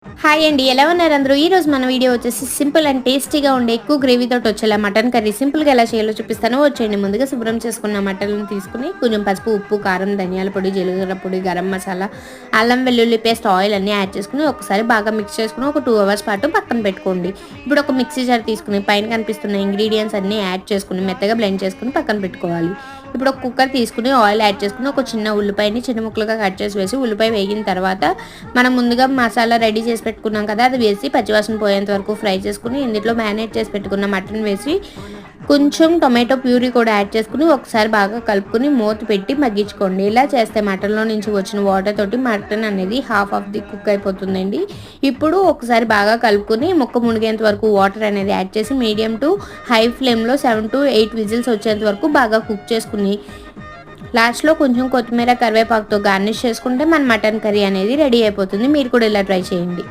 Hi అండి. ఎలా ఉన్నారు అందరూ? ఈరోజు మన వీడియో వచ్చేసి సింపుల్ అండ్ టేస్టీగా ఉండే ఎక్కువ గ్రేవీతోటి వచ్చేలా మటన్ కర్రీ సింపుల్‌గా ఎలా చేయాలో చూపిస్తాను. వచ్చేయండి. ముందుగా శుభ్రం చేసుకున్న మటన్‌ని తీసుకొని కొంచెం పసుపు, ఉప్పు, కారం, ధనియాల పొడి, జీలకర్ర పొడి, గరం మసాలా, అల్లం వెల్లుల్లి పేస్ట్, ఆయిల్ అన్నీ యాడ్ చేసుకొని ఒకసారి బాగా మిక్స్ చేసుకొని ఒక 2 అవర్స్ పాటు పక్కన పెట్టుకోండి. ఇప్పుడు ఒక మిక్సీ జార్ తీసుకొని పైన కనిపిస్తున్న ఇంగ్రీడియెంట్స్ అన్నీ యాడ్ చేసుకొని మెత్తగా బ్లెండ్ చేసుకొని పక్కన పెట్టుకోవాలి. ఇప్పుడు ఒక కుక్కర్ తీసుకొని ఆయిల్ యాడ్ చేసుకొని ఒక చిన్న ఉల్లిపాయని చిన్న ముక్కలుగా కట్ చేసి వేసి ఉల్లిపాయ వేగిన తర్వాత మనం ముందుగా మసాలా రెడీ చేసి పెట్టుకున్నాం కదా, అది వేసి పచ్చివాసన పోయేంత వరకు ఫ్రై చేసుకుని ఇందులో మ్యారినేట్ చేసి పెట్టుకున్న మటన్ వేసి కొంచెం టొమాటో ప్యూరీ కూడా యాడ్ చేసుకుని ఒకసారి బాగా కలుపుకొని మూత పెట్టి మగ్గించుకోండి. ఇలా చేస్తే మటన్లో నుంచి వచ్చిన వాటర్ తోటి మటన్ అనేది హాఫ్ ఆఫ్ ది కుక్ అయిపోతుందండి. ఇప్పుడు ఒకసారి బాగా కలుపుకొని ముక్క మునిగేంత వరకు వాటర్ అనేది యాడ్ చేసి మీడియం టు హై ఫ్లేమ్లో 7 to 8 విజిల్స్ వచ్చేంత వరకు బాగా కుక్ చేసుకుని లాస్ట్లో కొంచెం కొత్తిమీర కరివేపాకుతో గార్నిష్ చేసుకుంటే మన మటన్ కర్రీ అనేది రెడీ అయిపోతుంది. మీరు కూడా ఇలా ట్రై చేయండి.